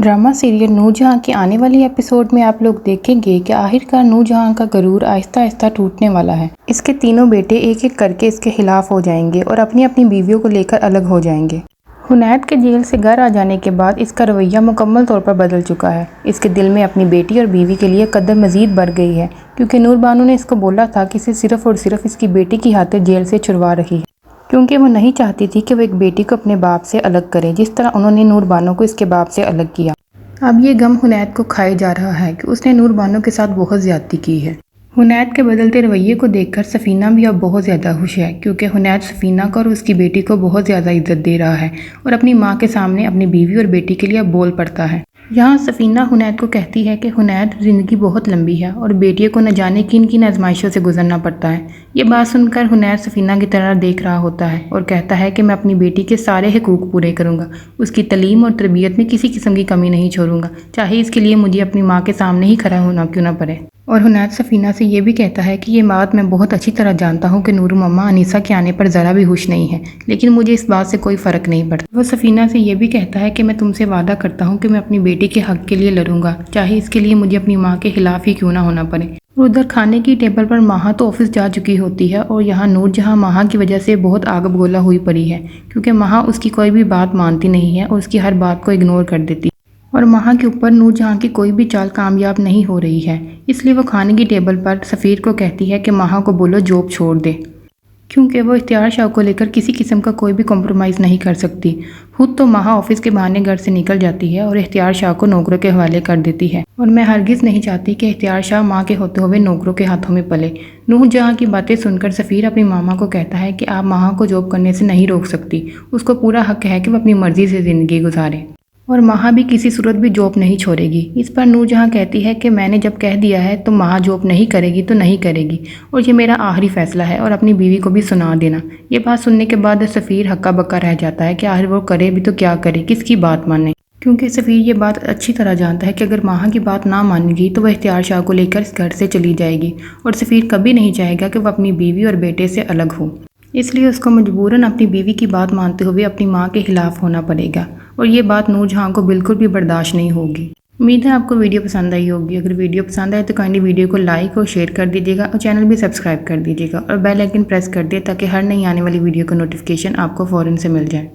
Drama serial नूर जहां के आने वाले एपिसोड में आप लोग देखेंगे कि आखिरकार नूर जहां का गरूर आहिस्ता आहिस्ता टूटने वाला है। इसके तीनों बेटे एक एक करके इसके खिलाफ हो जाएंगे और अपनी अपनी बीवियों को लेकर अलग हो जाएंगे। हुनैद के जेल से घर आ जाने के बाद इसका रवैया मुकम्मल तौर पर बदल चुका है। इसके दिल में अपनी बेटी और बीवी के लिए कदर मजीद बढ़ गई है, क्योंकि नूर बानो ने इसको बोला था कि इसे सिर्फ और सिर्फ इसकी बेटी की खातिर जेल से छुड़वा रही है, क्योंकि वो नहीं चाहती थी कि वो एक बेटी को अपने बाप से अलग करे, जिस तरह उन्होंने नूर बानो को इसके बाप से अलग किया। अब ये गम हुनैद को खाए जा रहा है कि उसने नूर बानो के साथ बहुत ज्यादती की है। हुनैद के बदलते रवैये को देखकर सफ़ीना भी अब बहुत ज़्यादा खुश है, क्योंकि हुनैद सफ़ीना को और उसकी बेटी को बहुत ज़्यादा इज्जत दे रहा है और अपनी माँ के सामने अपनी बीवी और बेटी के लिए अब बोल पड़ता है। यहाँ सफ़ीना हुनैद को कहती है कि हुनैद, ज़िंदगी बहुत लंबी है और बेटियों को न जाने किन किन आजमाइशों से गुजरना पड़ता है। ये बात सुनकर हुनैद सफ़ीना की तरह देख रहा होता है और कहता है कि मैं अपनी बेटी के सारे हकूक़ पूरे करूँगा, उसकी तलीम और तरबियत में किसी किस्म की कमी नहीं छोड़ूंगा, चाहे इसके लिए मुझे अपनी माँ के सामने ही खड़ा होना क्यों ना पड़े। और हुनैद सफ़ीना से ये भी कहता है कि ये बात मैं बहुत अच्छी तरह जानता हूँ कि नूर मम्मा अनीसा के आने पर ज़रा भी खुश नहीं है, लेकिन मुझे इस बात से कोई फ़र्क नहीं पड़ता। वो सफ़ीना से ये भी कहता है कि मैं तुमसे वादा करता हूँ कि मैं अपनी बेटी के हक़ के लिए लड़ूंगा, चाहे इसके लिए मुझे अपनी माँ के खिलाफ ही क्यों ना होना पड़े। उधर खाने की टेबल पर माहा तो ऑफिस जा चुकी होती है और यहाँ नूर जहाँ माहा की वजह से बहुत आग बगोला हुई पड़ी है, क्योंकि माहा उसकी कोई भी बात मानती नहीं है और उसकी हर बात को इग्नोर कर देती है। और माहा के ऊपर नूर जहाँ की कोई भी चाल कामयाब नहीं हो रही है, इसलिए वो खाने की टेबल पर सफ़ीर को कहती है कि माहा को बोलो जॉब छोड़ दे, क्योंकि वो इख्तियार शाह को लेकर किसी किस्म का कोई भी कॉम्प्रोमाइज़ नहीं कर सकती। खुद तो माहा ऑफिस के बहाने घर से निकल जाती है और इख्तियार शाह को नौकरों के हवाले कर देती है, और मैं हरगिज़ नहीं चाहती कि इख्तियार शाह माँ के होते हुए नौकरों के हाथों में पले। नूर जहाँ की बातें सुनकर सफ़ीर अपनी मामा को कहता है कि आप माहा को जॉब करने से नहीं रोक सकती, उसको पूरा हक है कि वो अपनी मर्ज़ी से ज़िंदगी गुजारे और माहा भी किसी सूरत भी जॉब नहीं छोड़ेगी। इस पर नूर जहाँ कहती है कि मैंने जब कह दिया है तो माहा जॉब नहीं करेगी तो नहीं करेगी और ये मेरा आखिरी फैसला है, और अपनी बीवी को भी सुना देना। ये बात सुनने के बाद सफ़ीर हक्का बक्का रह जाता है कि आखिर वो करे भी तो क्या करे, किसकी बात माने, क्योंकि सफ़ीर ये बात अच्छी तरह जानता है कि अगर माहा की बात ना मानेगी तो वह इख्तियार शाह को लेकर इस घर से चली जाएगी और सफ़ीर कभी नहीं चाहेगा कि वह अपनी बीवी और बेटे से अलग हो, इसलिए उसको मजबूरन अपनी बीवी की बात मानते हुए अपनी माँ के खिलाफ होना पड़ेगा, और ये बात नूर जहाँ को बिल्कुल भी बर्दाश्त नहीं होगी। उम्मीद है आपको वीडियो पसंद आई होगी। अगर वीडियो पसंद आए तो काइंडली वीडियो को लाइक और शेयर कर दीजिएगा और चैनल भी सब्सक्राइब कर दीजिएगा और बेल आइकन प्रेस कर दिए ताकि हर नई आने वाली वीडियो का नोटिफिकेशन आपको फ़ौरन से मिल जाए।